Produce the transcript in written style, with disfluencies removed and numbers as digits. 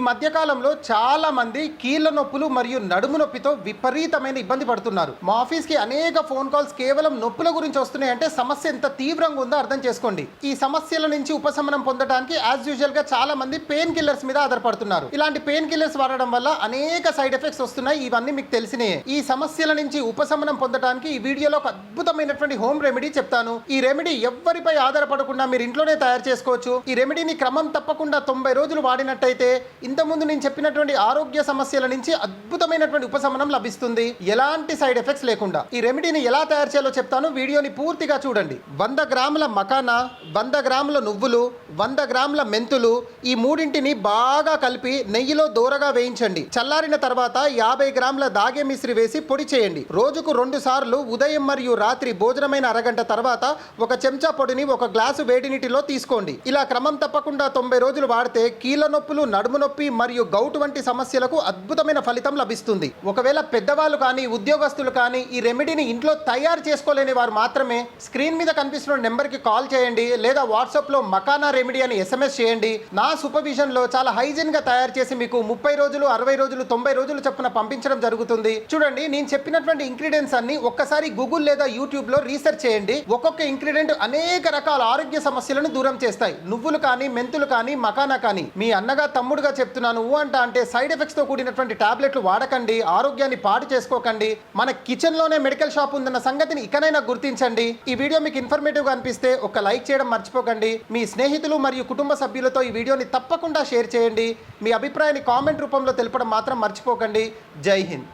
మధ్య కాలంలో చాలా మంది కీళ్ల నొప్పులు మరియు నడుము నొప్పితో విపరీతమైన ఇబ్బంది పడుతున్నారు. మా ఆఫీస్కి అనేక ఫోన్ కాల్స్ కేవలం నొప్పుల గురించి వస్తున్నాయంటే సమస్య ఎంత తీవ్రంగా ఉందో అర్థం చేసుకోండి. ఈ సమస్యల నుంచి ఉపశమనం పొందడానికి యాజ్ యూజువల్ గా చాలా మంది పెయిన్ కిల్లర్స్ మీద ఆధారపడుతున్నారు. ఇలాంటి పెయిన్ కిల్లర్స్ వాడడం వల్ల అనేక సైడ్ ఎఫెక్ట్స్ వస్తున్నాయి. ఇవన్నీ మీకు తెలిసినే. ఈ సమస్యల నుంచి ఉపశమనం పొందడానికి ఈ వీడియోలో ఒక అద్భుతమైనటువంటి హోమ్ రెమెడీ చెప్తాను. ఈ రెమెడీ ఎవ్వరిపై ఆధారపడకుండా మీరు ఇంట్లోనే తయారు చేసుకోవచ్చు. ఈ రెమెడీని క్రమం తప్పకుండా 90 రోజులు వాడినట్టయితే ఇంతకుముందు నేను చెప్పినటువంటి ఆరోగ్య సమస్యల నుంచి అద్భుతమైనటువంటి ఉపశమనం లభిస్తుంది, ఎలాంటి సైడ్ ఎఫెక్ట్స్ లేకుండా. ఈ రెమెడీని ఎలా తయారు చేయాలో చెప్తాను, వీడియోని పూర్తిగా చూడండి. 100 గ్రాముల మకానా, 100 గ్రాముల నువ్వులు, 100 గ్రాముల మెంతులు, ఈ మూడింటిని బాగా కలిపి నెయ్యిలో దూరగా వేయించండి. చల్లారిన తర్వాత 50 గ్రాముల దాగే మిశ్రి వేసి పొడి చేయండి. రోజుకు 2 సార్లు ఉదయం మరియు రాత్రి భోజనమైన అరగంట తర్వాత ఒక చెంచా పొడిని ఒక గ్లాసు వేడి నీటిలో తీసుకోండి. ఇలా క్రమం తప్పకుండా 90 రోజులు వాడితే కీళ్ళ నొప్పులు, నడుము నొప్పి మరియు గౌట్ వంటి సమస్యలకు అద్భుతమైన ఫలితం లభిస్తుంది. ఒకవేళ పెద్దవాళ్ళు కానీ ఉద్యోగస్తులు కానీ ఈ రెమెడీని ఇంట్లో తయారు చేసుకోలేని వారు మాత్రమే స్క్రీన్ మీద కనిపిస్తున్న నెంబర్కి కాల్ చేయండి, లేదా వాట్సాప్లో మకానా రెమెడీ అని SMS చేయండి. నా సూపర్విజన్లో చాలా హైజీన్గా తయారు చేసి మీకు 30 రోజులు, 60 రోజులు, 90 రోజులు చొప్పున పంపించడం జరుగుతుంది. చూడండి, నేను చెప్పినటువంటి ఇంగ్రీడియంట్స్ అన్ని ఒక్కసారి గూగుల్ లేదా యూట్యూబ్లో రీసెర్చ్ చేయండి. ఒక్కొక్క ఇంగ్రీడియంట్ అనేక రకాల ఆరోగ్య సమస్యలను దూరం చేస్తాయి. నువ్వులు కానీ, మెంతులు కానీ, మకానా కానీ. మీ అన్నగా తమ్ముడుగా చెప్తున్నాను. అంటే సైడ్ ఎఫెక్ట్స్ తో కూడినటువంటి టాబ్లెట్లు వాడకండి, ఆరోగ్యాన్ని పాడు చేసుకోకండి. మన కిచెన్ లోనే మెడికల్ షాప్ ఉందన్న సంగతిని ఇకనైనా గుర్తించండి. ఈ వీడియో మీకు ఇన్ఫర్మేటివ్ గా అనిపిస్తే ఒక లైక్ చేయడం మర్చిపోకండి. మీ స్నేహితులు మరియు కుటుంబ సభ్యులతో ఈ వీడియోని తప్పకుండా షేర్ చేయండి. మీ అభిప్రాయాన్ని కామెంట్ రూపంలో తెలపడం మాత్రం మర్చిపోకండి. జై హింద్.